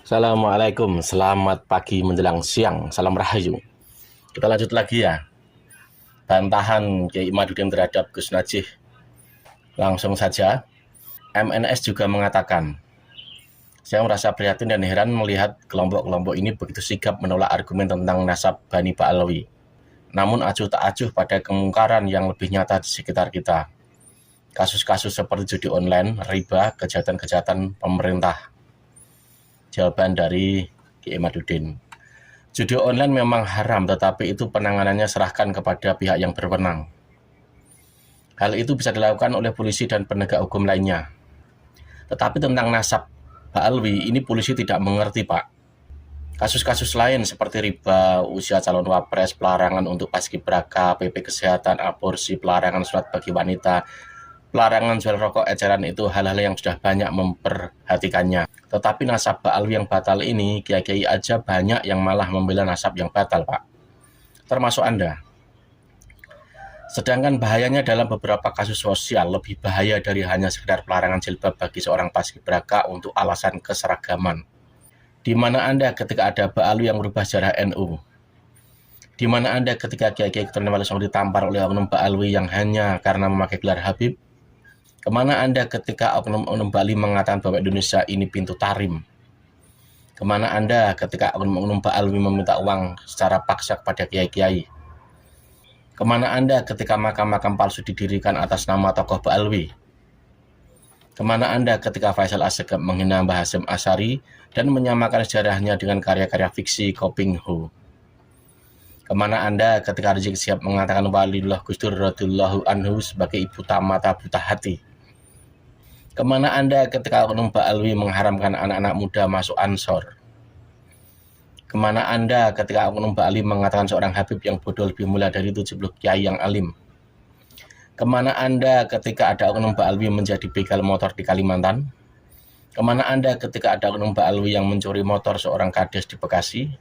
Assalamualaikum, selamat pagi menjelang siang, salam rahayu. Kita lanjut lagi ya, bantahan Kiai Imaduddin terhadap Gus Najih. Langsung saja, MNS juga mengatakan, saya merasa prihatin dan heran melihat kelompok-kelompok ini begitu sigap menolak argumen tentang nasab Bani Ba'alawi. Namun acuh tak acuh pada kemungkaran yang lebih nyata di sekitar kita. Kasus-kasus seperti judi online, riba, kejahatan-kejahatan pemerintah. Jawaban dari Kiai Imaduddin. Judi online memang haram, tetapi itu penanganannya serahkan kepada pihak yang berwenang. Hal itu bisa dilakukan oleh polisi dan penegak hukum lainnya. Tetapi tentang nasab Ba'alawi, ini polisi tidak mengerti, Pak. Kasus-kasus lain seperti riba, usia calon wapres, pelarangan untuk paskibraka, PP kesehatan, aborsi, pelarangan sholat bagi wanita, pelarangan jual rokok eceran itu hal-hal yang sudah banyak memperhatikannya. Tetapi nasab Ba'alawi yang batal ini, kiai-kiai aja banyak yang malah membela nasab yang batal, Pak. Termasuk Anda. Sedangkan bahayanya dalam beberapa kasus sosial lebih bahaya dari hanya sekedar pelarangan jilbab bagi seorang paskibraka untuk alasan keseragaman. Di mana Anda ketika ada Ba'alawi yang merubah sejarah NU? Di mana Anda ketika kiai-kiai keturunan Wali Songo ditampar oleh oknum Ba'alawi yang hanya karena memakai gelar Habib? Kemana Anda ketika oknum-oknum Ba'alawi mengatakan bahwa Indonesia ini pintu tarim? Kemana Anda ketika oknum-oknum Ba'alawi meminta uang secara paksa kepada kiai-kiai? Kemana Anda ketika makam-makam palsu didirikan atas nama tokoh Ba'alawi? Kemana Anda ketika Faisal Assegaf menghina Mbah Hasyim Asy'ari dan menyamakan sejarahnya dengan karya-karya fiksi Koping Ho? Kemana Anda ketika Rizik Syihab mengatakan Waliullah Gus Dur radhiyallahu anhu sebagai ibu tamata buta hati? Kemana Anda ketika oknum Ba'alawi mengharamkan anak-anak muda masuk Ansor? Kemana Anda ketika oknum Ba'alawi mengatakan seorang Habib yang bodoh lebih mulia dari 70 kiai yang alim? Kemana Anda ketika ada oknum Ba'alawi menjadi begal motor di Kalimantan? Kemana Anda ketika ada oknum Ba'alawi yang mencuri motor seorang kades di Bekasi?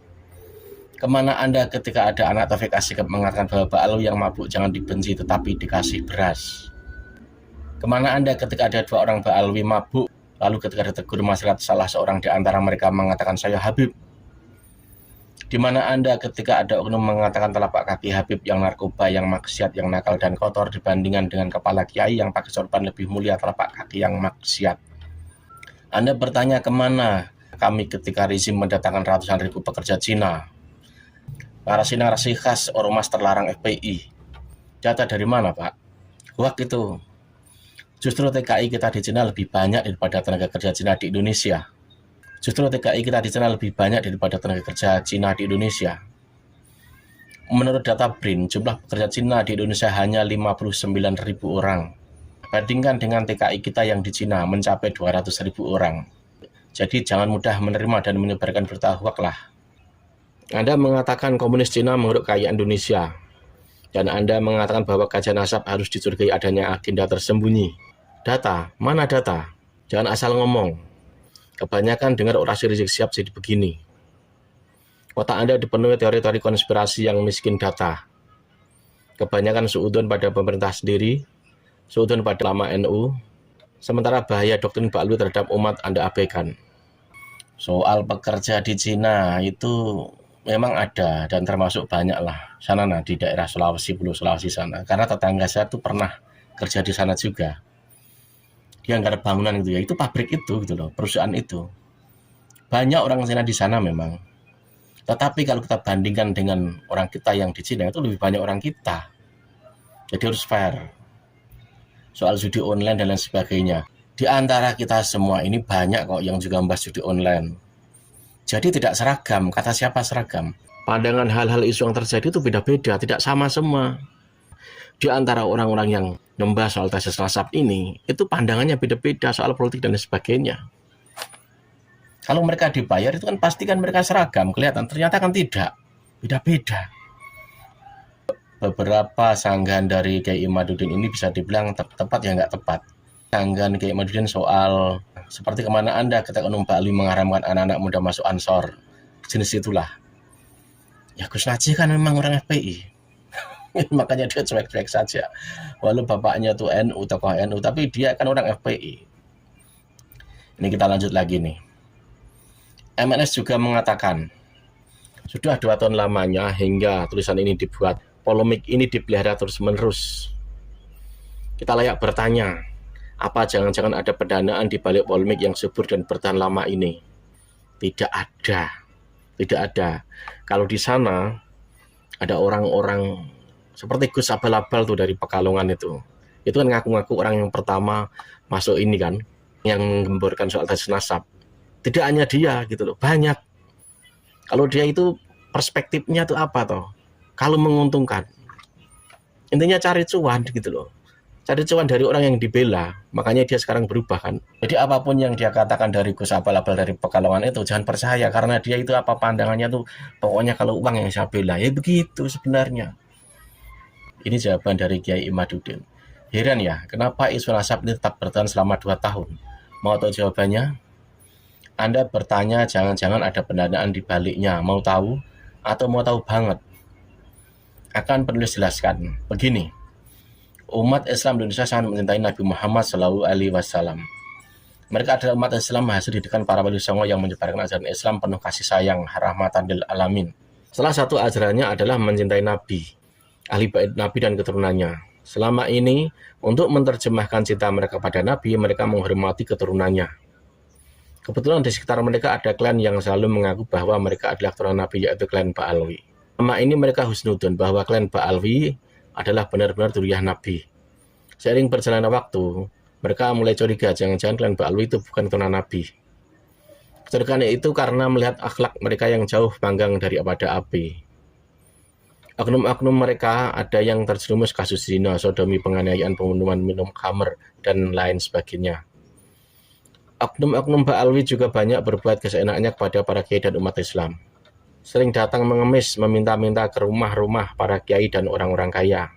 Kemana Anda ketika ada anak Taufik Assegaf mengatakan bahwa Ba'alawi yang mabuk jangan dibenci tetapi dikasih beras? Kemana Anda ketika ada dua orang Ba'alawi mabuk, lalu ketika ditegur masyarakat salah seorang di antara mereka mengatakan saya Habib? Di mana Anda ketika ada oknum mengatakan telapak kaki Habib yang narkoba, yang maksiat, yang nakal dan kotor dibandingkan dengan kepala kiai yang pakai sorban lebih mulia telapak kaki yang maksiat? Anda bertanya kemana kami ketika rezim mendatangkan ratusan ribu pekerja Cina? Narasi-narasi khas ormas terlarang FPI. Data dari mana, Pak? Hoak itu. Justru TKI kita di Cina lebih banyak daripada tenaga kerja Cina di Indonesia. Justru TKI kita di Cina lebih banyak daripada tenaga kerja Cina di Indonesia. Menurut data BRIN, jumlah pekerja Cina di Indonesia hanya 59.000 orang. Bandingkan dengan TKI kita yang di Cina mencapai 200.000 orang. Jadi jangan mudah menerima dan menyebarkan berita hoak lah. Anda mengatakan komunis Cina mengeruk kekayaan Indonesia. Dan Anda mengatakan bahwa kajian nasab harus dicurigai adanya agenda tersembunyi. Data? Mana data? Jangan asal ngomong. Kebanyakan dengar orasi Rizik Syihab jadi begini. Otak Anda dipenuhi teori-teori konspirasi yang miskin data. Kebanyakan suudon pada pemerintah sendiri, suudon pada ulama NU, sementara bahaya doktrin Ba'alawi terhadap umat Anda abaikan. Soal pekerja di Cina itu memang ada dan termasuk banyak lah. Sana di daerah Sulawesi, Pulau Sulawesi sana. Karena tetangga saya tuh pernah kerja di sana juga. Dia anggar bangunan gitu ya, itu pabrik itu gitu loh, perusahaan itu. Banyak orang Cina di sana memang. Tetapi kalau kita bandingkan dengan orang kita yang di Cina itu lebih banyak orang kita. Jadi harus fair. Soal judi online dan lain sebagainya. Di antara kita semua ini banyak kok yang juga membahas judi online. Jadi tidak seragam, kata siapa seragam? Pandangan hal-hal isu yang terjadi itu beda-beda, tidak sama semua. Di antara orang-orang yang membahas soal tesis nasab ini, itu pandangannya beda-beda soal politik dan sebagainya. Kalau mereka dibayar itu kan pasti kan mereka seragam, kelihatan. Ternyata kan tidak, beda-beda. Beberapa sanggahan dari Kiai Imaduddin ini bisa dibilang tepat ya nggak tepat. Sanggahan Kiai Imaduddin soal seperti kemana Anda ketika oknum Ba'alawi mengharamkan anak-anak muda masuk Ansor, jenis itulah. Ya Gus Najih kan memang orang FPI. Makanya dia cuek-cuek saja. Walau bapaknya tuh NU, tokoh NU, tapi dia kan orang FPI. Ini kita lanjut lagi nih. MNS juga mengatakan, sudah 2 tahun lamanya hingga tulisan ini dibuat, polemik ini dipelihara terus-menerus. Kita layak bertanya, apa jangan-jangan ada pendanaan di balik polemik yang subur dan bertahan lama ini? Tidak ada. Tidak ada. Kalau di sana ada orang-orang seperti Gus Abal-Abal tuh dari Pekalongan itu kan ngaku-ngaku orang yang pertama masuk ini kan, yang menggemborkan soal tes nasab. Tidak hanya dia gitu loh, banyak. Kalau dia itu perspektifnya tuh apa toh? Kalau menguntungkan, intinya cari cuan gitu loh. Cari cuan dari orang yang dibela, makanya dia sekarang berubah kan. Jadi apapun yang dia katakan dari Gus Abal-Abal dari Pekalongan itu jangan percaya, karena dia itu apa pandangannya tuh pokoknya kalau uang yang saya bela. Ya begitu sebenarnya. Ini jawaban dari Kiai Imaduddin. Heran ya, kenapa isu nasab ini tetap bertahan selama 2 tahun? Mau tahu jawabannya? Anda bertanya jangan-jangan ada pendanaan di baliknya. Mau tahu? Atau mau tahu banget? Akan penulis jelaskan. Begini, umat Islam di Indonesia sangat mencintai Nabi Muhammad SAW. Mereka adalah umat Islam hasil didikan para wali songo yang menyebarkan ajaran Islam penuh kasih sayang, rahmatan lil alamin. Salah satu ajarannya adalah mencintai Nabi, ahli bait Nabi dan keturunannya. Selama ini, untuk menerjemahkan cinta mereka pada Nabi, mereka menghormati keturunannya. Kebetulan di sekitar mereka ada klan yang selalu mengaku bahwa mereka adalah keturunan Nabi, yaitu klan Ba'alwi. Selama ini mereka husnudon bahwa klan Ba'alwi adalah benar-benar dzurriyyah Nabi. Seiring berjalannya waktu, mereka mulai curiga jangan-jangan klan Ba'alwi itu bukan keturunan Nabi. Kecurigaan itu karena melihat akhlak mereka yang jauh panggang daripada api. Oknum-oknum mereka ada yang terjerumus kasus zina, sodomi, penganiayaan, pembunuhan, minum khamr, dan lain sebagainya. Oknum-oknum Ba'alwi juga banyak berbuat keseenaknya kepada para kiai dan umat Islam. Sering datang mengemis, meminta-minta ke rumah-rumah para kiai dan orang-orang kaya.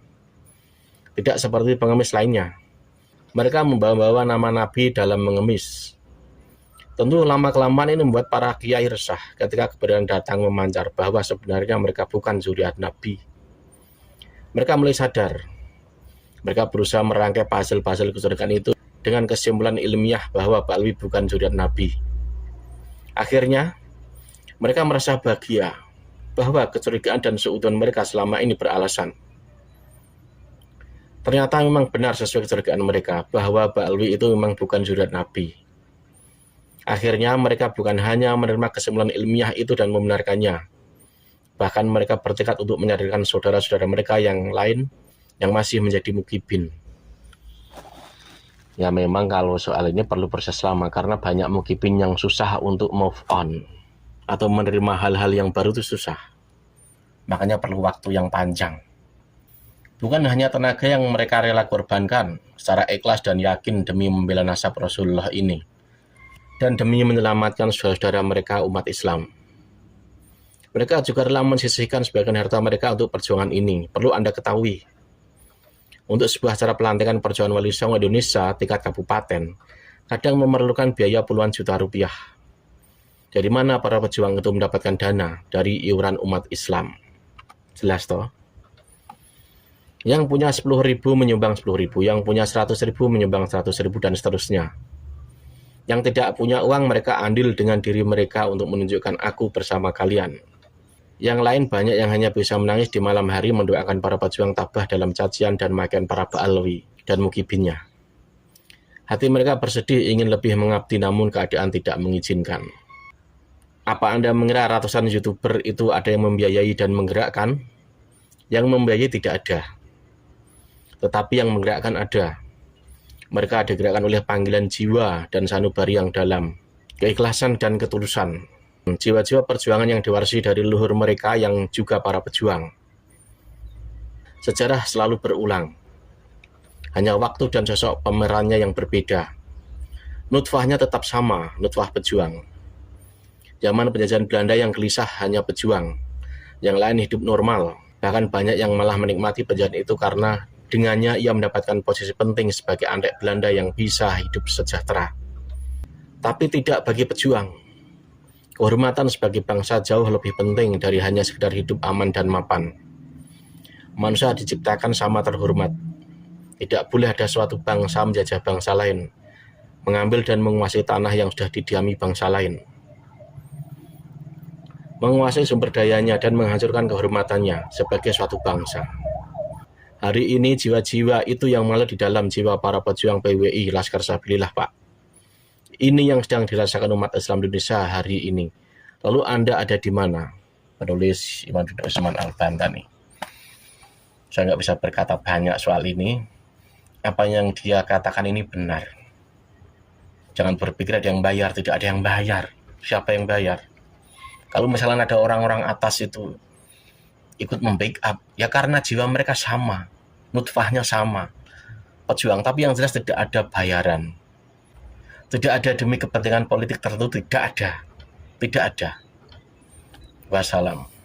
Tidak seperti pengemis lainnya. Mereka membawa-bawa nama Nabi dalam mengemis. Tentu lama-kelamaan ini membuat para kiai resah ketika kebenaran datang memancar bahwa sebenarnya mereka bukan zuriat Nabi. Mereka mulai sadar. Mereka berusaha merangkai puzzle-puzzle kecurigaan itu dengan kesimpulan ilmiah bahwa Ba'alwi bukan zuriat Nabi. Akhirnya, mereka merasa bahagia bahwa kecurigaan dan seutuhan mereka selama ini beralasan. Ternyata memang benar sesuai kecurigaan mereka bahwa Ba'alwi itu memang bukan zuriat Nabi. Akhirnya mereka bukan hanya menerima kesimpulan ilmiah itu dan membenarkannya. Bahkan mereka bertekad untuk menyadarkan saudara-saudara mereka yang lain yang masih menjadi mukibin. Ya memang kalau soal ini perlu proses lama karena banyak mukibin yang susah untuk move on atau menerima hal-hal yang baru itu susah. Makanya perlu waktu yang panjang. Bukan hanya tenaga yang mereka rela korbankan secara ikhlas dan yakin demi membela nasab Rasulullah ini, dan demi menyelamatkan saudara-saudara mereka umat Islam. Mereka juga rela mensisihkan sebagian harta mereka untuk perjuangan ini. Perlu Anda ketahui, untuk sebuah acara pelantikan perjuangan Wali Songo Indonesia tingkat kabupaten, kadang memerlukan biaya puluhan juta rupiah. Dari mana para pejuang itu mendapatkan dana? Dari iuran umat Islam. Jelas toh? Yang punya 10.000 menyumbang 10.000, yang punya 100.000 menyumbang 100.000, dan seterusnya. Yang tidak punya uang mereka andil dengan diri mereka untuk menunjukkan aku bersama kalian. Yang lain banyak yang hanya bisa menangis di malam hari mendoakan para pejuang tabah dalam cacian dan makian para Ba'alwi dan mukibinnya. Hati mereka bersedih ingin lebih mengabdi namun keadaan tidak mengizinkan. Apa Anda mengira ratusan YouTuber itu ada yang membiayai dan menggerakkan? Yang membiayai tidak ada. Tetapi yang menggerakkan ada. Mereka digerakkan oleh panggilan jiwa dan sanubari yang dalam, keikhlasan dan ketulusan. Jiwa-jiwa perjuangan yang diwarisi dari leluhur mereka yang juga para pejuang. Sejarah selalu berulang. Hanya waktu dan sosok pemerannya yang berbeda. Nutfahnya tetap sama, nutfah pejuang. Zaman penjajahan Belanda yang gelisah hanya pejuang. Yang lain hidup normal. Bahkan banyak yang malah menikmati penjajahan itu karena dengannya ia mendapatkan posisi penting sebagai antek Belanda yang bisa hidup sejahtera. Tapi tidak bagi pejuang. Kehormatan sebagai bangsa jauh lebih penting dari hanya sekedar hidup aman dan mapan. Manusia diciptakan sama terhormat. Tidak boleh ada suatu bangsa menjajah bangsa lain, mengambil dan menguasai tanah yang sudah didiami bangsa lain. menguasai sumber dayanya dan menghancurkan kehormatannya sebagai suatu bangsa. Hari ini jiwa-jiwa itu yang mengalir di dalam jiwa para pejuang PWI Laskar Sabilillah, Pak. Ini yang sedang dirasakan umat Islam di Indonesia hari ini. Lalu Anda ada di mana? Penulis Imaduddin Usman Al-Bantani. Saya nggak bisa berkata banyak soal ini. Apa yang dia katakan ini benar. Jangan berpikir ada yang bayar, tidak ada yang bayar. Siapa yang bayar? Kalau misalnya ada orang-orang atas itu ikut membackup, ya karena jiwa mereka sama, nutfahnya sama, pejuang. Tapi yang jelas tidak ada bayaran. Tidak ada demi kepentingan politik tertentu, tidak ada. Tidak ada. Wassalam.